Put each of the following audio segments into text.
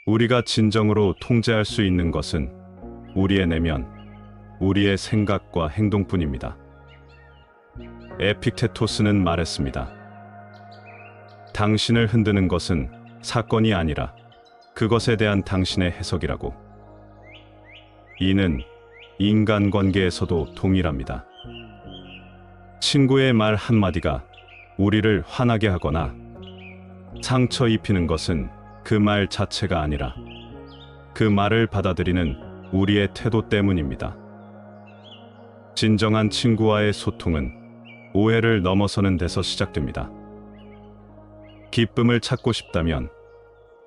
우리가 진정으로 통제할 수 있는 것은 우리의 내면, 우리의 생각과 행동뿐입니다. 에픽테토스는 말했습니다. 당신을 흔드는 것은 사건이 아니라 그것에 대한 당신의 해석이라고. 이는 인간관계에서도 동일합니다. 친구의 말 한마디가 우리를 화나게 하거나 상처 입히는 것은 그 말 자체가 아니라 그 말을 받아들이는 우리의 태도 때문입니다. 진정한 친구와의 소통은 오해를 넘어서는 데서 시작됩니다. 기쁨을 찾고 싶다면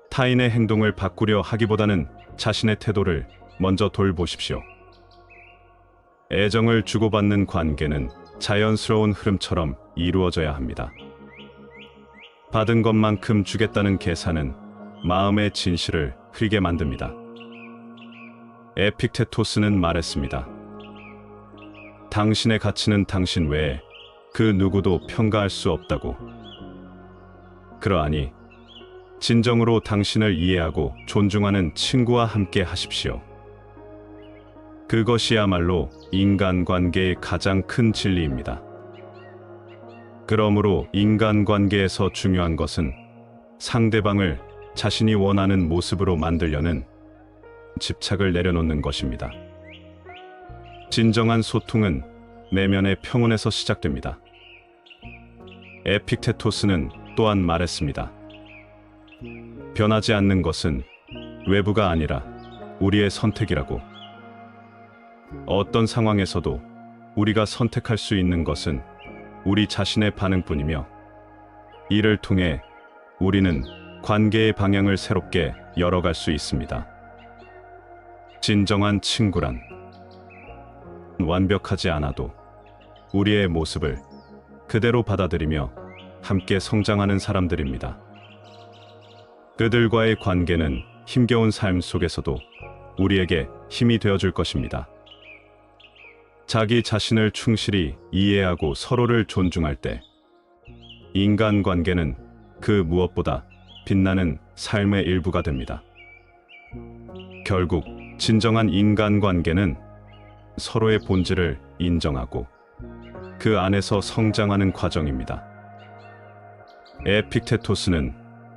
타인의 행동을 바꾸려 하기보다는 자신의 태도를 먼저 돌보십시오. 애정을 주고받는 관계는 자연스러운 흐름처럼 이루어져야 합니다. 받은 것만큼 주겠다는 계산은 마음의 진실을 흐리게 만듭니다. 에픽테토스는 말했습니다. 당신의 가치는 당신 외에 그 누구도 평가할 수 없다고. 그러하니 진정으로 당신을 이해하고 존중하는 친구와 함께 하십시오. 그것이야말로 인간관계의 가장 큰 진리입니다. 그러므로 인간관계에서 중요한 것은 상대방을 자신이 원하는 모습으로 만들려는 집착을 내려놓는 것입니다. 진정한 소통은 내면의 평온에서 시작됩니다. 에픽테토스는 또한 말했습니다. 변하지 않는 것은 외부가 아니라 우리의 선택이라고. 어떤 상황에서도 우리가 선택할 수 있는 것은 우리 자신의 반응뿐이며, 이를 통해 우리는 관계의 방향을 새롭게 열어갈 수 있습니다. 진정한 친구란 완벽하지 않아도 우리의 모습을 그대로 받아들이며 함께 성장하는 사람들입니다. 그들과의 관계는 힘겨운 삶 속에서도 우리에게 힘이 되어줄 것입니다. 자기 자신을 충실히 이해하고 서로를 존중할 때 인간관계는 그 무엇보다 빛나는 삶의 일부가 됩니다. 결국 진정한 인간관계는 서로의 본질을 인정하고 그 안에서 성장하는 과정입니다. 에픽테토스는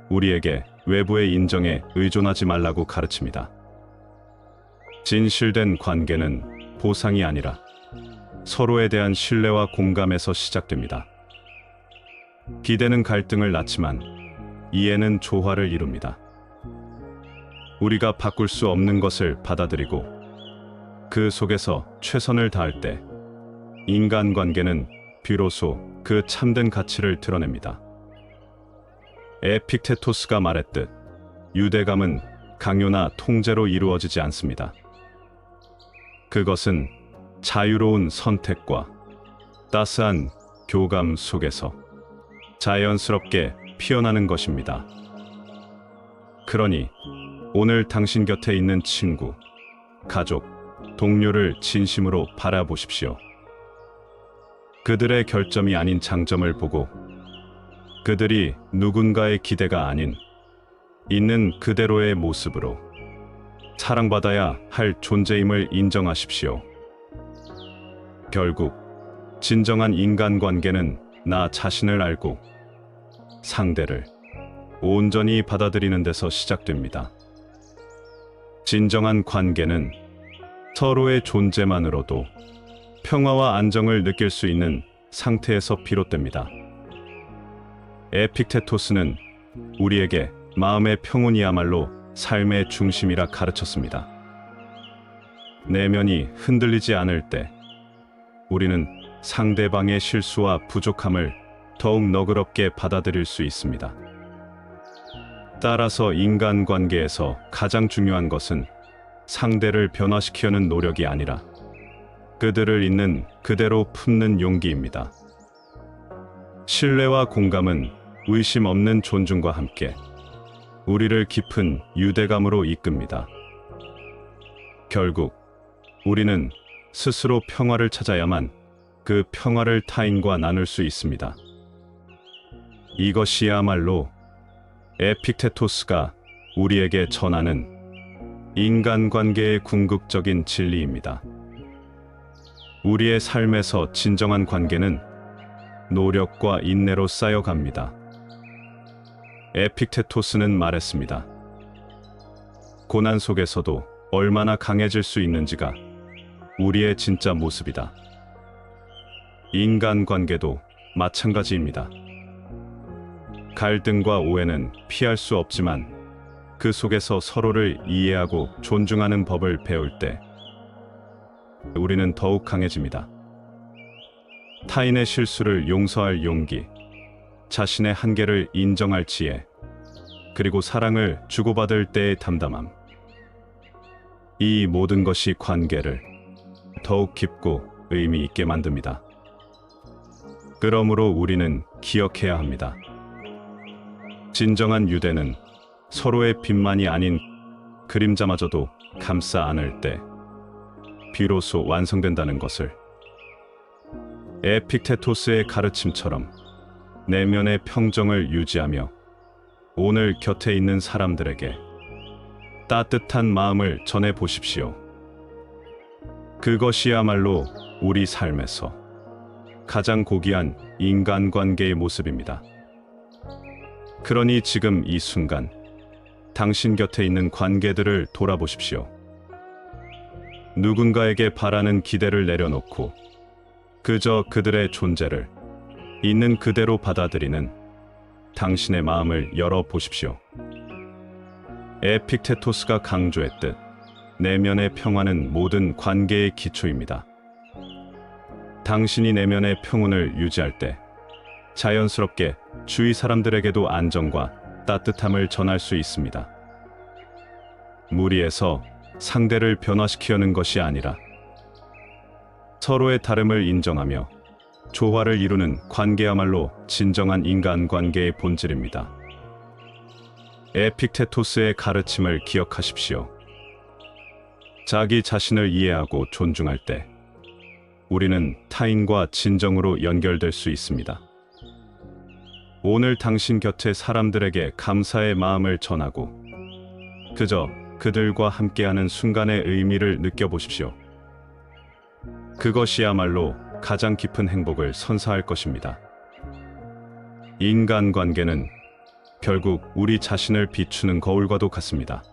우리에게 외부의 인정에 의존하지 말라고 가르칩니다. 진실된 관계는 보상이 아니라 서로에 대한 신뢰와 공감에서 시작됩니다. 기대는 갈등을 낳지만 이해는 조화를 이룹니다. 우리가 바꿀 수 없는 것을 받아들이고 그 속에서 최선을 다할 때 인간관계는 비로소 그 참된 가치를 드러냅니다. 에픽테토스가 말했듯 유대감은 강요나 통제로 이루어지지 않습니다. 그것은 자유로운 선택과 따스한 교감 속에서 자연스럽게 피어나는 것입니다. 그러니 오늘 당신 곁에 있는 친구, 가족, 동료를 진심으로 바라보십시오. 그들의 결점이 아닌 장점을 보고 그들이 누군가의 기대가 아닌 있는 그대로의 모습으로 사랑받아야 할 존재임을 인정하십시오. 결국 진정한 인간관계는 나 자신을 알고 상대를 온전히 받아들이는 데서 시작됩니다. 진정한 관계는 서로의 존재만으로도 평화와 안정을 느낄 수 있는 상태에서 비롯됩니다. 에픽테토스는 우리에게 마음의 평온이야말로 삶의 중심이라 가르쳤습니다. 내면이 흔들리지 않을 때 우리는 상대방의 실수와 부족함을 더욱 너그럽게 받아들일 수 있습니다. 따라서 인간관계에서 가장 중요한 것은 상대를 변화시키려는 노력이 아니라 그들을 있는 그대로 품는 용기입니다. 신뢰와 공감은 의심 없는 존중과 함께 우리를 깊은 유대감으로 이끕니다. 결국 우리는 스스로 평화를 찾아야만 그 평화를 타인과 나눌 수 있습니다. 이것이야말로 에픽테토스가 우리에게 전하는 인간관계의 궁극적인 진리입니다. 우리의 삶에서 진정한 관계는 노력과 인내로 쌓여갑니다. 에픽테토스는 말했습니다. 고난 속에서도 얼마나 강해질 수 있는지가 우리의 진짜 모습이다. 인간관계도 마찬가지입니다. 갈등과 오해는 피할 수 없지만 그 속에서 서로를 이해하고 존중하는 법을 배울 때 우리는 더욱 강해집니다. 타인의 실수를 용서할 용기, 자신의 한계를 인정할 지혜, 그리고 사랑을 주고받을 때의 담담함. 이 모든 것이 관계를 더욱 깊고 의미 있게 만듭니다. 그러므로 우리는 기억해야 합니다. 진정한 유대는 서로의 빛만이 아닌 그림자마저도 감싸 안을 때 비로소 완성된다는 것을. 에픽테토스의 가르침처럼 내면의 평정을 유지하며 오늘 곁에 있는 사람들에게 따뜻한 마음을 전해 보십시오. 그것이야말로 우리 삶에서 가장 고귀한 인간관계의 모습입니다. 그러니 지금 이 순간 당신 곁에 있는 관계들을 돌아보십시오. 누군가에게 바라는 기대를 내려놓고 그저 그들의 존재를 있는 그대로 받아들이는 당신의 마음을 열어보십시오. 에픽테토스가 강조했듯 내면의 평화는 모든 관계의 기초입니다. 당신이 내면의 평온을 유지할 때 자연스럽게 주위 사람들에게도 안정과 따뜻함을 전할 수 있습니다. 무리해서 상대를 변화시키려는 것이 아니라 서로의 다름을 인정하며 조화를 이루는 관계야말로 진정한 인간관계의 본질입니다. 에픽테토스의 가르침을 기억하십시오. 자기 자신을 이해하고 존중할 때 우리는 타인과 진정으로 연결될 수 있습니다. 오늘 당신 곁의 사람들에게 감사의 마음을 전하고 그저 그들과 함께하는 순간의 의미를 느껴보십시오. 그것이야말로 가장 깊은 행복을 선사할 것입니다. 인간관계는 결국 우리 자신을 비추는 거울과도 같습니다.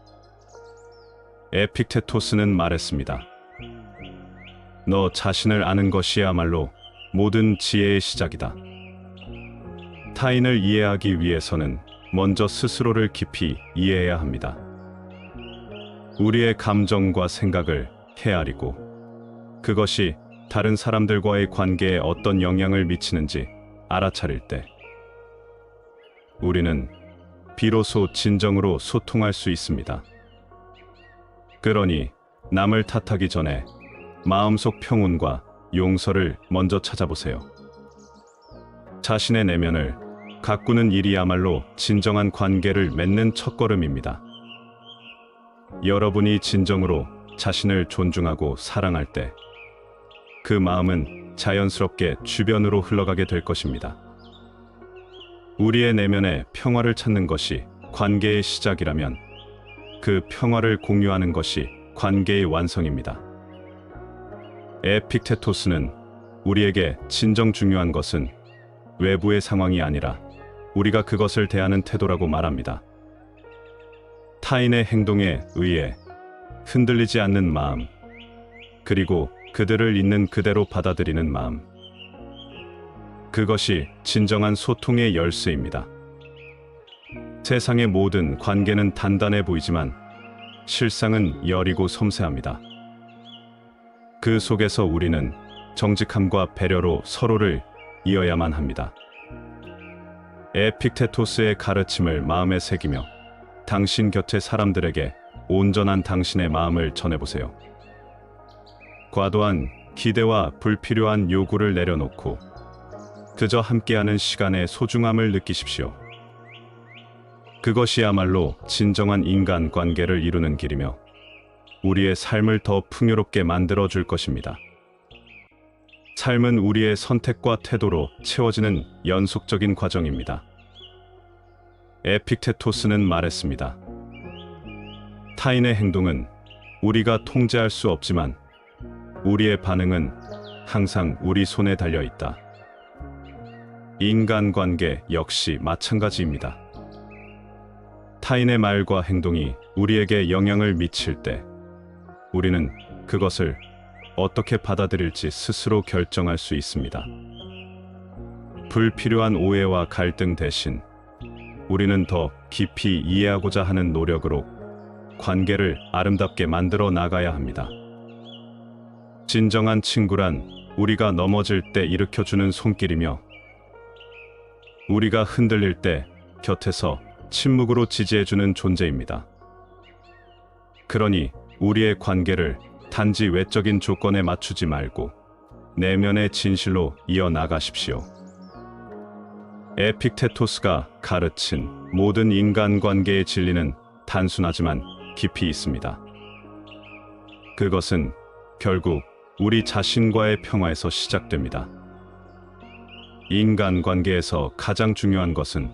에픽테토스는 말했습니다. 너 자신을 아는 것이야말로 모든 지혜의 시작이다. 타인을 이해하기 위해서는 먼저 스스로를 깊이 이해해야 합니다. 우리의 감정과 생각을 헤아리고 그것이 다른 사람들과의 관계에 어떤 영향을 미치는지 알아차릴 때 우리는 비로소 진정으로 소통할 수 있습니다. 그러니 남을 탓하기 전에 마음속 평온과 용서를 먼저 찾아보세요. 자신의 내면을 가꾸는 일이야말로 진정한 관계를 맺는 첫걸음입니다. 여러분이 진정으로 자신을 존중하고 사랑할 때 그 마음은 자연스럽게 주변으로 흘러가게 될 것입니다. 우리의 내면의 평화를 찾는 것이 관계의 시작이라면 그 평화를 공유하는 것이 관계의 완성입니다. 에픽테토스는 우리에게 진정 중요한 것은 외부의 상황이 아니라 우리가 그것을 대하는 태도라고 말합니다. 타인의 행동에 의해 흔들리지 않는 마음, 그리고 그들을 있는 그대로 받아들이는 마음. 그것이 진정한 소통의 열쇠입니다. 세상의 모든 관계는 단단해 보이지만 실상은 여리고 섬세합니다. 그 속에서 우리는 정직함과 배려로 서로를 이어야만 합니다. 에픽테토스의 가르침을 마음에 새기며 당신 곁의 사람들에게 온전한 당신의 마음을 전해보세요. 과도한 기대와 불필요한 요구를 내려놓고 그저 함께하는 시간의 소중함을 느끼십시오. 그것이야말로 진정한 인간관계를 이루는 길이며 우리의 삶을 더 풍요롭게 만들어줄 것입니다. 삶은 우리의 선택과 태도로 채워지는 연속적인 과정입니다. 에픽테토스는 말했습니다. 타인의 행동은 우리가 통제할 수 없지만 우리의 반응은 항상 우리 손에 달려 있다. 인간관계 역시 마찬가지입니다. 타인의 말과 행동이 우리에게 영향을 미칠 때 우리는 그것을 어떻게 받아들일지 스스로 결정할 수 있습니다. 불필요한 오해와 갈등 대신 우리는 더 깊이 이해하고자 하는 노력으로 관계를 아름답게 만들어 나가야 합니다. 진정한 친구란 우리가 넘어질 때 일으켜주는 손길이며 우리가 흔들릴 때 곁에서 침묵으로 지지해주는 존재입니다. 그러니 우리의 관계를 단지 외적인 조건에 맞추지 말고 내면의 진실로 이어나가십시오. 에픽테토스가 가르친 모든 인간관계의 진리는 단순하지만 깊이 있습니다. 그것은 결국 우리 자신과의 평화에서 시작됩니다. 인간관계에서 가장 중요한 것은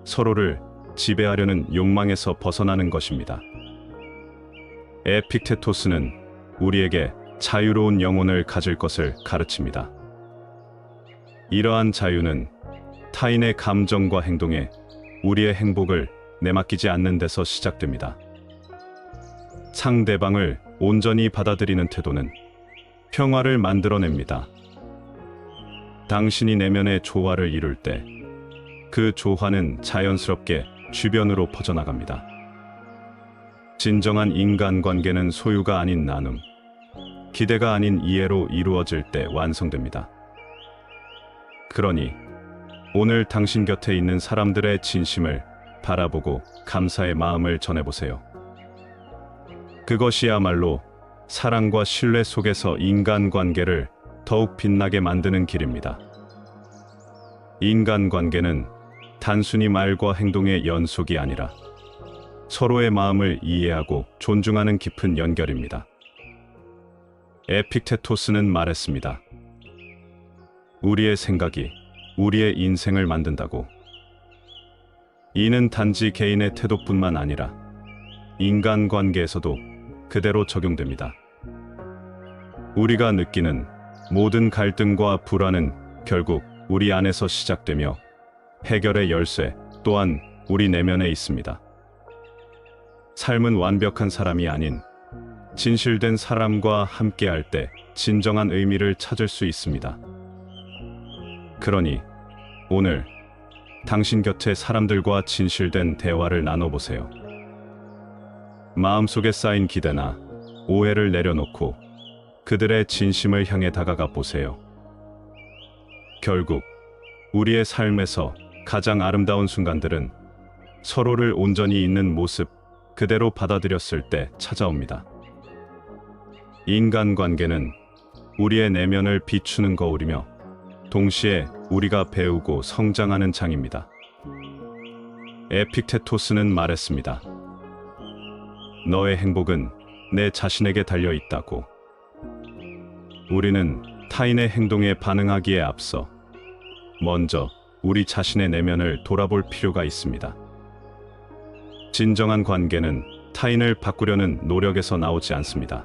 서로를 지배하려는 욕망에서 벗어나는 것입니다. 에픽테토스는 우리에게 자유로운 영혼을 가질 것을 가르칩니다. 이러한 자유는 타인의 감정과 행동에 우리의 행복을 내맡기지 않는 데서 시작됩니다. 상대방을 온전히 받아들이는 태도는 평화를 만들어냅니다. 당신이 내면의 조화를 이룰 때 그 조화는 자연스럽게 주변으로 퍼져나갑니다. 진정한 인간관계는 소유가 아닌 나눔, 기대가 아닌 이해로 이루어질 때 완성됩니다. 그러니 오늘 당신 곁에 있는 사람들의 진심을 바라보고 감사의 마음을 전해보세요. 그것이야말로 사랑과 신뢰 속에서 인간관계를 더욱 빛나게 만드는 길입니다. 인간관계는 단순히 말과 행동의 연속이 아니라 서로의 마음을 이해하고 존중하는 깊은 연결입니다. 에픽테토스는 말했습니다. 우리의 생각이 우리의 인생을 만든다고. 이는 단지 개인의 태도뿐만 아니라 인간관계에서도 그대로 적용됩니다. 우리가 느끼는 모든 갈등과 불안은 결국 우리 안에서 시작되며 해결의 열쇠 또한 우리 내면에 있습니다. 삶은 완벽한 사람이 아닌 진실된 사람과 함께할 때 진정한 의미를 찾을 수 있습니다. 그러니 오늘 당신 곁의 사람들과 진실된 대화를 나눠보세요. 마음속에 쌓인 기대나 오해를 내려놓고 그들의 진심을 향해 다가가 보세요. 결국 우리의 삶에서 가장 아름다운 순간들은 서로를 온전히 있는 모습 그대로 받아들였을 때 찾아옵니다. 인간관계는 우리의 내면을 비추는 거울이며 동시에 우리가 배우고 성장하는 장입니다. 에픽테토스는 말했습니다. 너의 행복은 내 자신에게 달려 있다고. 우리는 타인의 행동에 반응하기에 앞서 먼저 우리 자신의 내면을 돌아볼 필요가 있습니다. 진정한 관계는 타인을 바꾸려는 노력에서 나오지 않습니다.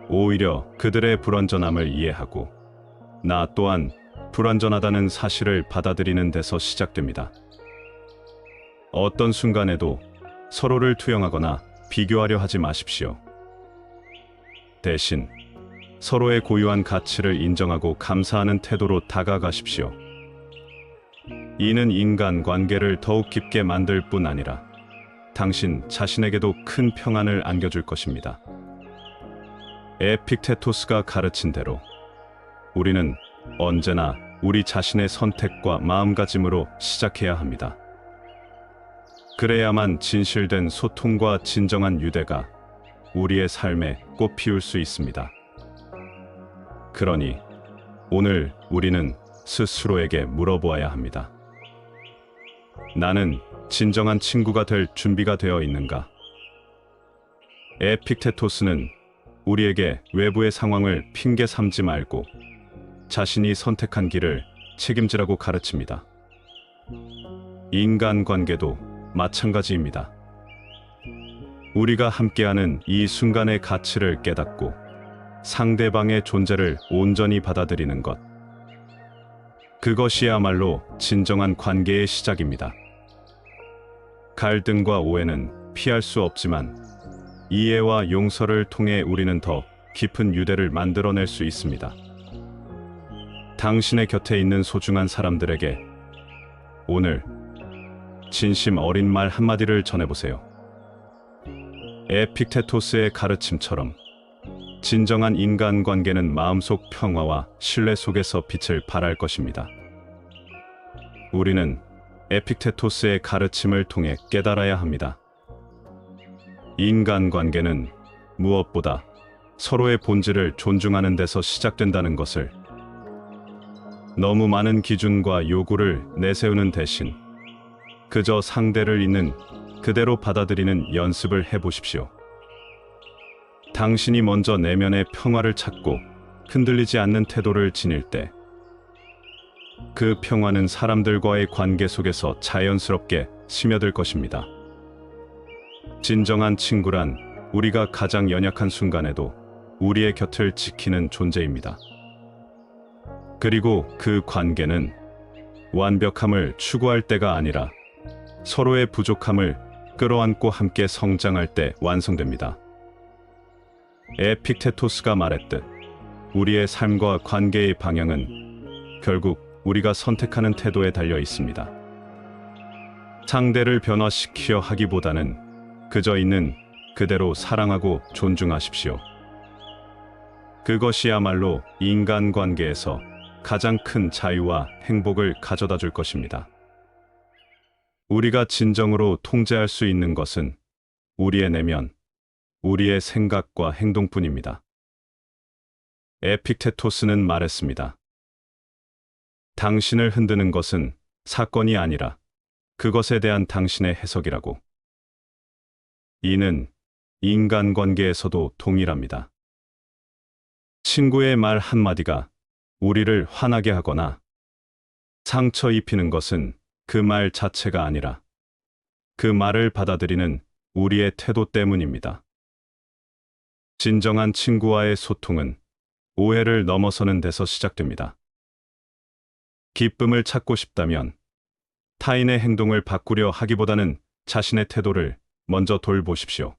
오히려 그들의 불완전함을 이해하고 나 또한 불완전하다는 사실을 받아들이는 데서 시작됩니다. 어떤 순간에도 서로를 투영하거나 비교하려 하지 마십시오. 대신 서로의 고유한 가치를 인정하고 감사하는 태도로 다가가십시오. 이는 인간관계를 더욱 깊게 만들 뿐 아니라 당신 자신에게도 큰 평안을 안겨줄 것입니다. 에픽테토스가 가르친 대로 우리는 언제나 우리 자신의 선택과 마음가짐으로 시작해야 합니다. 그래야만 진실된 소통과 진정한 유대가 우리의 삶에 꽃 피울 수 있습니다. 그러니 오늘 우리는 스스로에게 물어보아야 합니다. 나는 진정한 친구가 될 준비가 되어 있는가? 에픽테토스는 우리에게 외부의 상황을 핑계 삼지 말고 자신이 선택한 길을 책임지라고 가르칩니다. 인간관계도 마찬가지입니다. 우리가 함께하는 이 순간의 가치를 깨닫고 상대방의 존재를 온전히 받아들이는 것. 그것이야말로 진정한 관계의 시작입니다. 갈등과 오해는 피할 수 없지만 이해와 용서를 통해 우리는 더 깊은 유대를 만들어낼 수 있습니다. 당신의 곁에 있는 소중한 사람들에게 오늘 진심 어린 말 한마디를 전해보세요. 에픽테토스의 가르침처럼 진정한 인간관계는 마음속 평화와 신뢰 속에서 빛을 발할 것입니다. 우리는 에픽테토스의 가르침을 통해 깨달아야 합니다. 인간관계는 무엇보다 서로의 본질을 존중하는 데서 시작된다는 것을. 너무 많은 기준과 요구를 내세우는 대신 그저 상대를 있는 그대로 받아들이는 연습을 해보십시오. 당신이 먼저 내면의 평화를 찾고 흔들리지 않는 태도를 지닐 때 그 평화는 사람들과의 관계 속에서 자연스럽게 스며들 것입니다. 진정한 친구란 우리가 가장 연약한 순간에도 우리의 곁을 지키는 존재입니다. 그리고 그 관계는 완벽함을 추구할 때가 아니라 서로의 부족함을 끌어안고 함께 성장할 때 완성됩니다. 에픽테토스가 말했듯 우리의 삶과 관계의 방향은 결국 우리가 선택하는 태도에 달려 있습니다. 상대를 변화시키려 하기보다는 그저 있는 그대로 사랑하고 존중하십시오. 그것이야말로 인간관계에서 가장 큰 자유와 행복을 가져다 줄 것입니다. 우리가 진정으로 통제할 수 있는 것은 우리의 내면, 우리의 생각과 행동뿐입니다. 에픽테토스는 말했습니다. 당신을 흔드는 것은 사건이 아니라 그것에 대한 당신의 해석이라고. 이는 인간관계에서도 동일합니다. 친구의 말 한마디가 우리를 화나게 하거나 상처 입히는 것은 그 말 자체가 아니라 그 말을 받아들이는 우리의 태도 때문입니다. 진정한 친구와의 소통은 오해를 넘어서는 데서 시작됩니다. 기쁨을 찾고 싶다면 타인의 행동을 바꾸려 하기보다는 자신의 태도를 먼저 돌보십시오.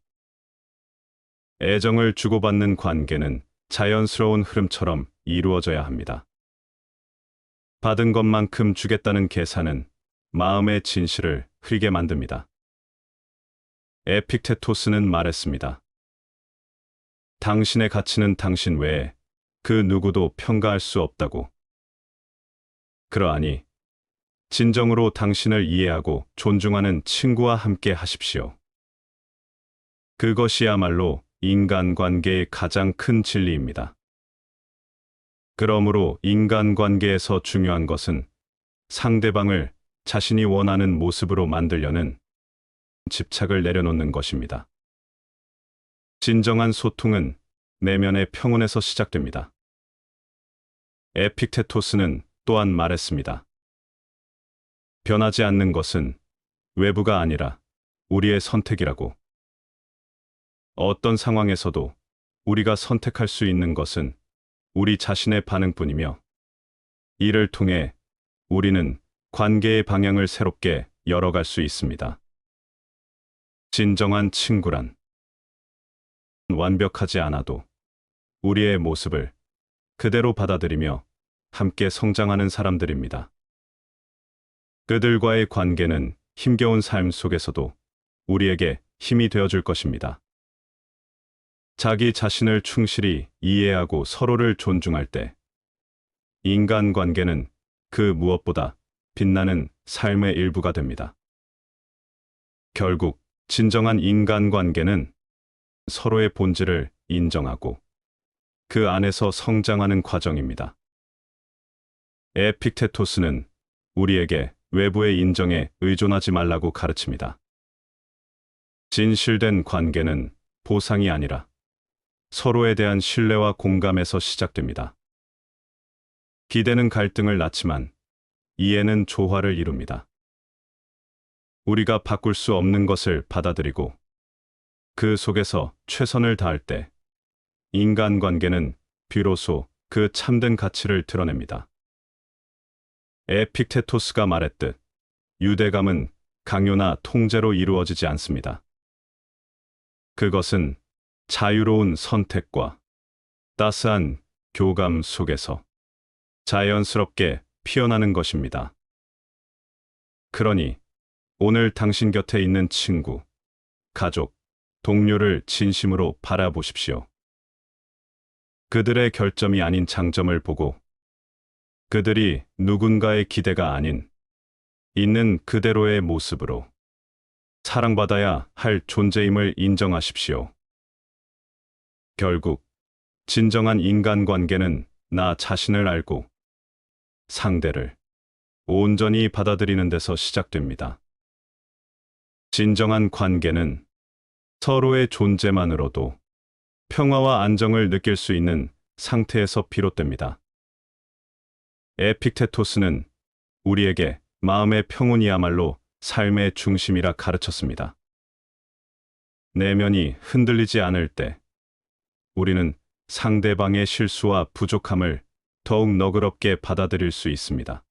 애정을 주고받는 관계는 자연스러운 흐름처럼 이루어져야 합니다. 받은 것만큼 주겠다는 계산은 마음의 진실을 흐리게 만듭니다. 에픽테토스는 말했습니다. 당신의 가치는 당신 외에 그 누구도 평가할 수 없다고. 그러하니 진정으로 당신을 이해하고 존중하는 친구와 함께 하십시오. 그것이야말로 인간관계의 가장 큰 진리입니다. 그러므로 인간관계에서 중요한 것은 상대방을 자신이 원하는 모습으로 만들려는 집착을 내려놓는 것입니다. 진정한 소통은 내면의 평온에서 시작됩니다. 에픽테토스는 또한 말했습니다. 변하지 않는 것은 외부가 아니라 우리의 선택이라고. 어떤 상황에서도 우리가 선택할 수 있는 것은 우리 자신의 반응뿐이며 이를 통해 우리는 관계의 방향을 새롭게 열어갈 수 있습니다. 진정한 친구란 완벽하지 않아도 우리의 모습을 그대로 받아들이며 함께 성장하는 사람들입니다. 그들과의 관계는 힘겨운 삶 속에서도 우리에게 힘이 되어줄 것입니다. 자기 자신을 충실히 이해하고 서로를 존중할 때 인간관계는 그 무엇보다 빛나는 삶의 일부가 됩니다. 결국 진정한 인간관계는 서로의 본질을 인정하고 그 안에서 성장하는 과정입니다. 에픽테토스는 우리에게 외부의 인정에 의존하지 말라고 가르칩니다. 진실된 관계는 보상이 아니라 서로에 대한 신뢰와 공감에서 시작됩니다. 기대는 갈등을 낳지만 이해는 조화를 이룹니다. 우리가 바꿀 수 없는 것을 받아들이고 그 속에서 최선을 다할 때 인간관계는 비로소 그 참된 가치를 드러냅니다. 에픽테토스가 말했듯 유대감은 강요나 통제로 이루어지지 않습니다. 그것은 자유로운 선택과 따스한 교감 속에서 자연스럽게 피어나는 것입니다. 그러니 오늘 당신 곁에 있는 친구, 가족, 동료를 진심으로 바라보십시오. 그들의 결점이 아닌 장점을 보고 그들이 누군가의 기대가 아닌 있는 그대로의 모습으로 사랑받아야 할 존재임을 인정하십시오. 결국 진정한 인간관계는 나 자신을 알고 상대를 온전히 받아들이는 데서 시작됩니다. 진정한 관계는 서로의 존재만으로도 평화와 안정을 느낄 수 있는 상태에서 비롯됩니다. 에픽테토스는 우리에게 마음의 평온이야말로 삶의 중심이라 가르쳤습니다. 내면이 흔들리지 않을 때 우리는 상대방의 실수와 부족함을 더욱 너그럽게 받아들일 수 있습니다.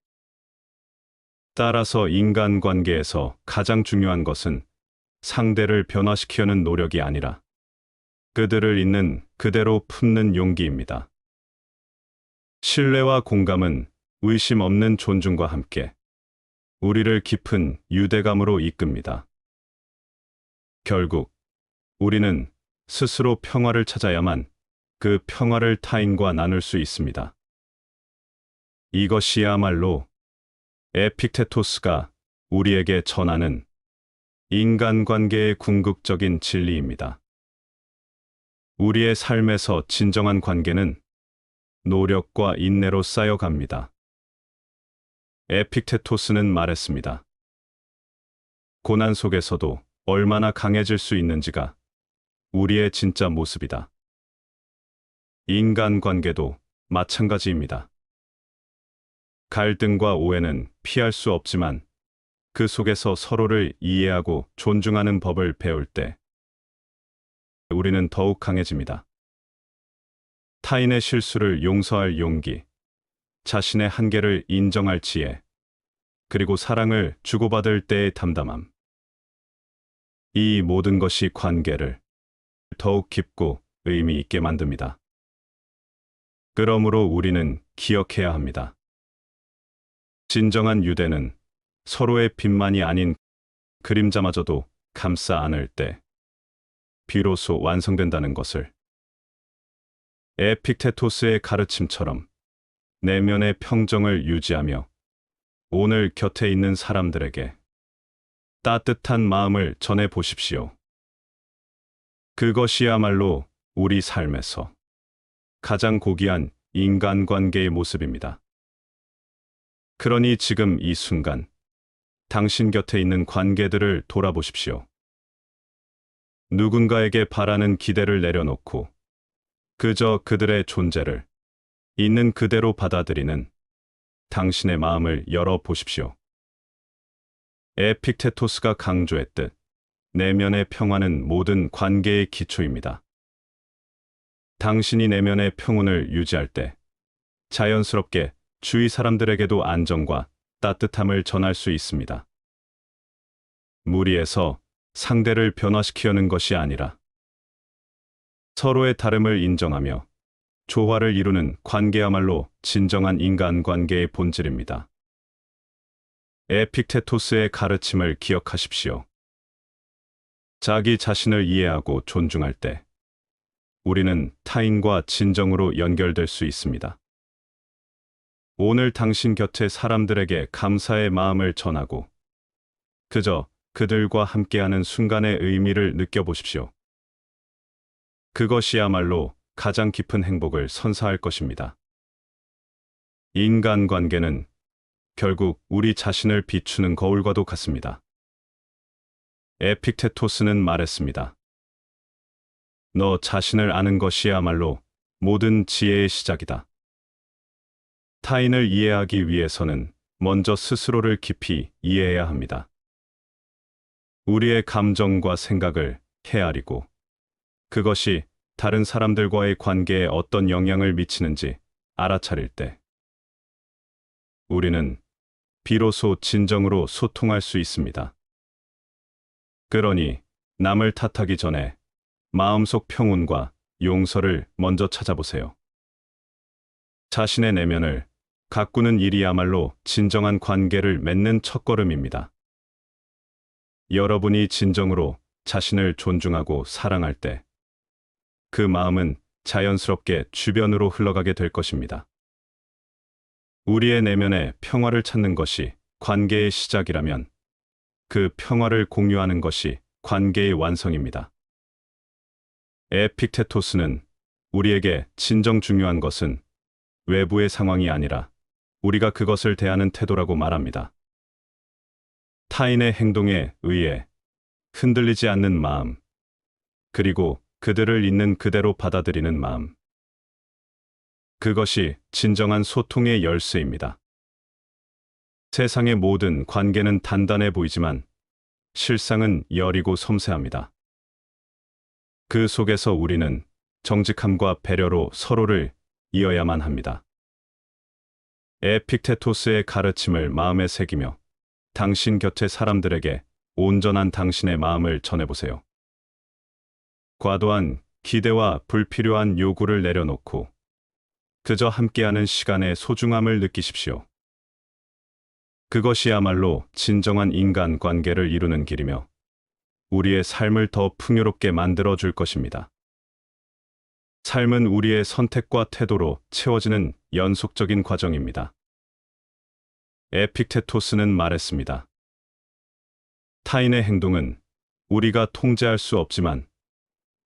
따라서 인간관계에서 가장 중요한 것은 상대를 변화시키려는 노력이 아니라 그들을 있는 그대로 품는 용기입니다. 신뢰와 공감은 의심 없는 존중과 함께 우리를 깊은 유대감으로 이끕니다. 결국 우리는 스스로 평화를 찾아야만 그 평화를 타인과 나눌 수 있습니다. 이것이야말로 에픽테토스가 우리에게 전하는 인간관계의 궁극적인 진리입니다. 우리의 삶에서 진정한 관계는 노력과 인내로 쌓여갑니다. 에픽테토스는 말했습니다. 고난 속에서도 얼마나 강해질 수 있는지가 우리의 진짜 모습이다. 인간관계도 마찬가지입니다. 갈등과 오해는 피할 수 없지만 그 속에서 서로를 이해하고 존중하는 법을 배울 때 우리는 더욱 강해집니다. 타인의 실수를 용서할 용기, 자신의 한계를 인정할 지혜, 그리고 사랑을 주고받을 때의 담담함. 이 모든 것이 관계를 더욱 깊고 의미 있게 만듭니다. 그러므로 우리는 기억해야 합니다. 진정한 유대는 서로의 빛만이 아닌 그림자마저도 감싸 안을 때 비로소 완성된다는 것을. 에픽테토스의 가르침처럼 내면의 평정을 유지하며 오늘 곁에 있는 사람들에게 따뜻한 마음을 전해 보십시오. 그것이야말로 우리 삶에서 가장 고귀한 인간관계의 모습입니다. 그러니 지금 이 순간 당신 곁에 있는 관계들을 돌아보십시오. 누군가에게 바라는 기대를 내려놓고 그저 그들의 존재를 있는 그대로 받아들이는 당신의 마음을 열어보십시오. 에픽테토스가 강조했듯 내면의 평화는 모든 관계의 기초입니다. 당신이 내면의 평온을 유지할 때 자연스럽게 주위 사람들에게도 안정과 따뜻함을 전할 수 있습니다. 무리해서 상대를 변화시키려는 것이 아니라 서로의 다름을 인정하며 조화를 이루는 관계야말로 진정한 인간관계의 본질입니다. 에픽테토스의 가르침을 기억하십시오. 자기 자신을 이해하고 존중할 때 우리는 타인과 진정으로 연결될 수 있습니다. 오늘 당신 곁의 사람들에게 감사의 마음을 전하고 그저 그들과 함께하는 순간의 의미를 느껴보십시오. 그것이야말로 가장 깊은 행복을 선사할 것입니다. 인간관계는 결국 우리 자신을 비추는 거울과도 같습니다. 에픽테토스는 말했습니다. 너 자신을 아는 것이야말로 모든 지혜의 시작이다. 타인을 이해하기 위해서는 먼저 스스로를 깊이 이해해야 합니다. 우리의 감정과 생각을 헤아리고 그것이 다른 사람들과의 관계에 어떤 영향을 미치는지 알아차릴 때, 우리는 비로소 진정으로 소통할 수 있습니다. 그러니 남을 탓하기 전에 마음속 평온과 용서를 먼저 찾아보세요. 자신의 내면을 가꾸는 일이야말로 진정한 관계를 맺는 첫걸음입니다. 여러분이 진정으로 자신을 존중하고 사랑할 때, 그 마음은 자연스럽게 주변으로 흘러가게 될 것입니다. 우리의 내면에 평화를 찾는 것이 관계의 시작이라면, 그 평화를 공유하는 것이 관계의 완성입니다. 에픽테토스는 우리에게 진정 중요한 것은 외부의 상황이 아니라 우리가 그것을 대하는 태도라고 말합니다. 타인의 행동에 의해 흔들리지 않는 마음, 그리고 그들을 있는 그대로 받아들이는 마음. 그것이 진정한 소통의 열쇠입니다. 세상의 모든 관계는 단단해 보이지만 실상은 여리고 섬세합니다. 그 속에서 우리는 정직함과 배려로 서로를 이어야만 합니다. 에픽테토스의 가르침을 마음에 새기며 당신 곁의 사람들에게 온전한 당신의 마음을 전해보세요. 과도한 기대와 불필요한 요구를 내려놓고 그저 함께하는 시간의 소중함을 느끼십시오. 그것이야말로 진정한 인간 관계를 이루는 길이며 우리의 삶을 더 풍요롭게 만들어 줄 것입니다. 삶은 우리의 선택과 태도로 채워지는 연속적인 과정입니다. 에픽테토스는 말했습니다. 타인의 행동은 우리가 통제할 수 없지만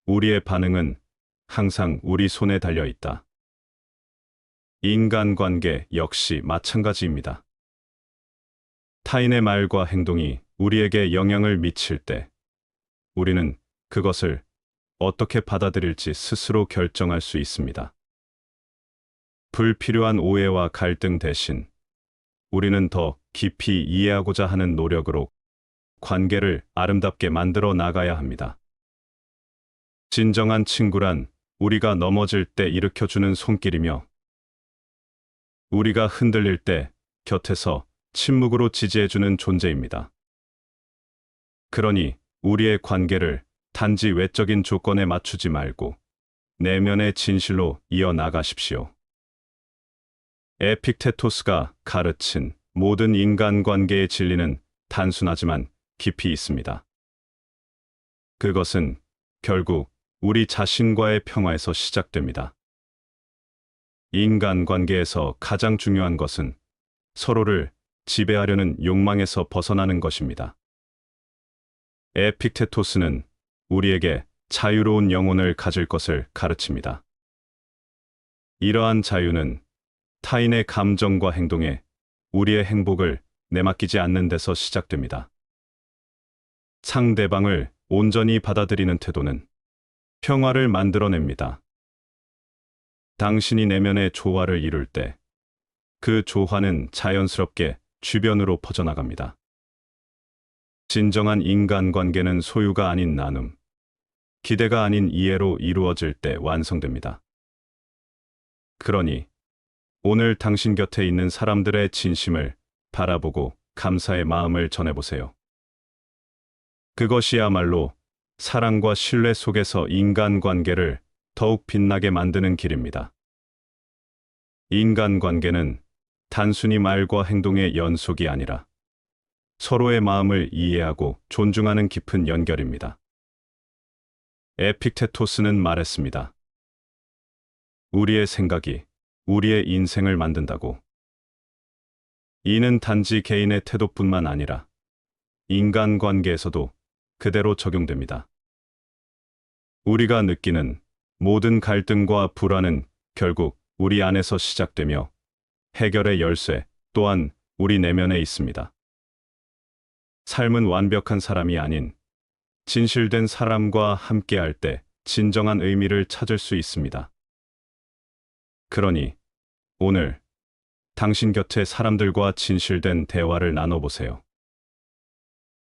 우리의 반응은 항상 우리 손에 달려 있다. 인간관계 역시 마찬가지입니다. 타인의 말과 행동이 우리에게 영향을 미칠 때 우리는 그것을 어떻게 받아들일지 스스로 결정할 수 있습니다. 불필요한 오해와 갈등 대신 우리는 더 깊이 이해하고자 하는 노력으로 관계를 아름답게 만들어 나가야 합니다. 진정한 친구란 우리가 넘어질 때 일으켜주는 손길이며 우리가 흔들릴 때 곁에서 침묵으로 지지해주는 존재입니다. 그러니 우리의 관계를 단지 외적인 조건에 맞추지 말고 내면의 진실로 이어나가십시오. 에픽테토스가 가르친 모든 인간관계의 진리는 단순하지만 깊이 있습니다. 그것은 결국 우리 자신과의 평화에서 시작됩니다. 인간관계에서 가장 중요한 것은 서로를 지배하려는 욕망에서 벗어나는 것입니다. 에픽테토스는 우리에게 자유로운 영혼을 가질 것을 가르칩니다. 이러한 자유는 타인의 감정과 행동에 우리의 행복을 내맡기지 않는 데서 시작됩니다. 상대방을 온전히 받아들이는 태도는 평화를 만들어냅니다. 당신이 내면의 조화를 이룰 때 그 조화는 자연스럽게 주변으로 퍼져나갑니다. 진정한 인간관계는 소유가 아닌 나눔, 기대가 아닌 이해로 이루어질 때 완성됩니다. 그러니 오늘 당신 곁에 있는 사람들의 진심을 바라보고 감사의 마음을 전해보세요. 그것이야말로 사랑과 신뢰 속에서 인간관계를 더욱 빛나게 만드는 길입니다. 인간관계는 단순히 말과 행동의 연속이 아니라 서로의 마음을 이해하고 존중하는 깊은 연결입니다. 에픽테토스는 말했습니다. 우리의 생각이 우리의 인생을 만든다고. 이는 단지 개인의 태도뿐만 아니라 인간관계에서도 그대로 적용됩니다. 우리가 느끼는 모든 갈등과 불안은 결국 우리 안에서 시작되며 해결의 열쇠 또한 우리 내면에 있습니다. 삶은 완벽한 사람이 아닌 진실된 사람과 함께할 때 진정한 의미를 찾을 수 있습니다. 그러니 오늘 당신 곁의 사람들과 진실된 대화를 나눠보세요.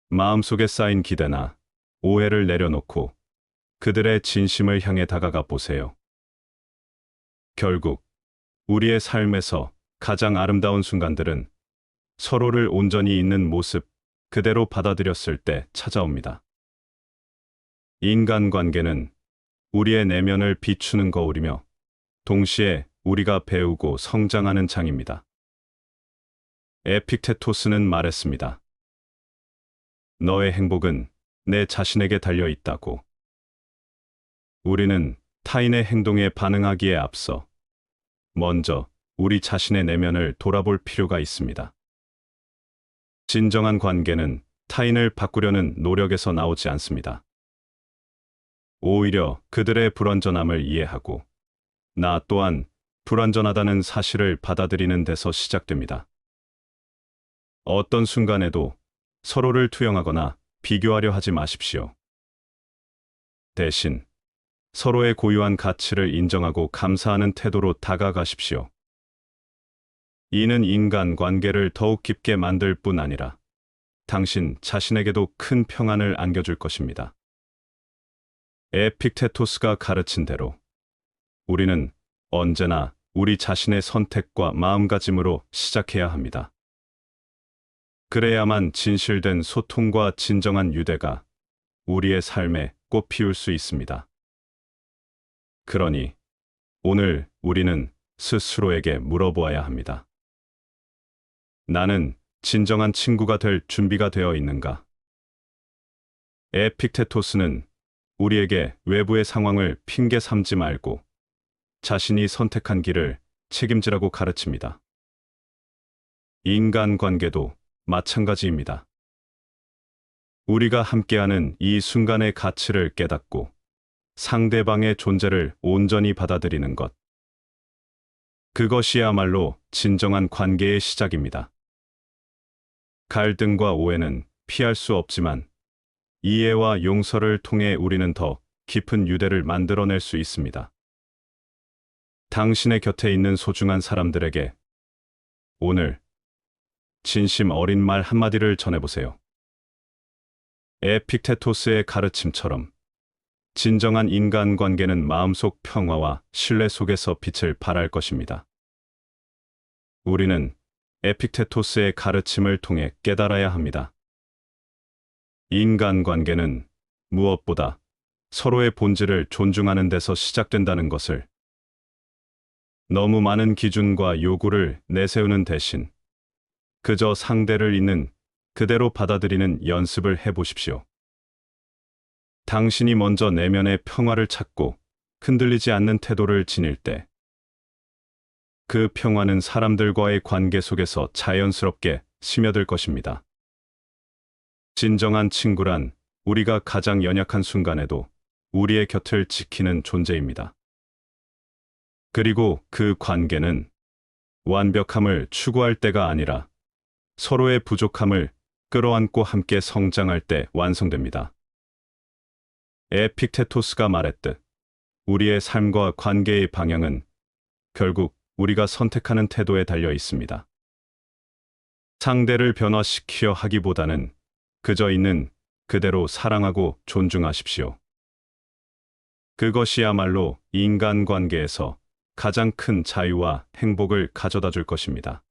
마음속에 쌓인 기대나 오해를 내려놓고 그들의 진심을 향해 다가가 보세요. 결국 우리의 삶에서 가장 아름다운 순간들은 서로를 온전히 있는 모습 그대로 받아들였을 때 찾아옵니다. 인간관계는 우리의 내면을 비추는 거울이며 동시에 우리가 배우고 성장하는 장입니다. 에픽테토스는 말했습니다. 너의 행복은 내 자신에게 달려 있다고. 우리는 타인의 행동에 반응하기에 앞서 먼저 우리 자신의 내면을 돌아볼 필요가 있습니다. 진정한 관계는 타인을 바꾸려는 노력에서 나오지 않습니다. 오히려 그들의 불완전함을 이해하고 나 또한 불완전하다는 사실을 받아들이는 데서 시작됩니다. 어떤 순간에도 서로를 투영하거나 비교하려 하지 마십시오. 대신 서로의 고유한 가치를 인정하고 감사하는 태도로 다가가십시오. 이는 인간 관계를 더욱 깊게 만들 뿐 아니라 당신 자신에게도 큰 평안을 안겨줄 것입니다. 에픽테토스가 가르친 대로 우리는 언제나 우리 자신의 선택과 마음가짐으로 시작해야 합니다. 그래야만 진실된 소통과 진정한 유대가 우리의 삶에 꽃 피울 수 있습니다. 그러니 오늘 우리는 스스로에게 물어보아야 합니다. 나는 진정한 친구가 될 준비가 되어 있는가? 에픽테토스는 우리에게 외부의 상황을 핑계 삼지 말고 자신이 선택한 길을 책임지라고 가르칩니다. 인간관계도 마찬가지입니다. 우리가 함께하는 이 순간의 가치를 깨닫고 상대방의 존재를 온전히 받아들이는 것. 그것이야말로 진정한 관계의 시작입니다. 갈등과 오해는 피할 수 없지만 이해와 용서를 통해 우리는 더 깊은 유대를 만들어낼 수 있습니다. 당신의 곁에 있는 소중한 사람들에게 오늘 진심 어린 말 한마디를 전해보세요. 에픽테토스의 가르침처럼 진정한 인간관계는 마음속 평화와 신뢰 속에서 빛을 발할 것입니다. 우리는 에픽테토스의 가르침을 통해 깨달아야 합니다. 인간관계는 무엇보다 서로의 본질을 존중하는 데서 시작된다는 것을. 너무 많은 기준과 요구를 내세우는 대신 그저 상대를 있는 그대로 받아들이는 연습을 해보십시오. 당신이 먼저 내면의 평화를 찾고 흔들리지 않는 태도를 지닐 때 그 평화는 사람들과의 관계 속에서 자연스럽게 스며들 것입니다. 진정한 친구란 우리가 가장 연약한 순간에도 우리의 곁을 지키는 존재입니다. 그리고 그 관계는 완벽함을 추구할 때가 아니라 서로의 부족함을 끌어안고 함께 성장할 때 완성됩니다. 에픽테토스가 말했듯 우리의 삶과 관계의 방향은 결국 우리가 선택하는 태도에 달려 있습니다. 상대를 변화시키려 하기보다는 그저 있는 그대로 사랑하고 존중하십시오. 그것이야말로 인간관계에서 가장 큰 자유와 행복을 가져다 줄 것입니다.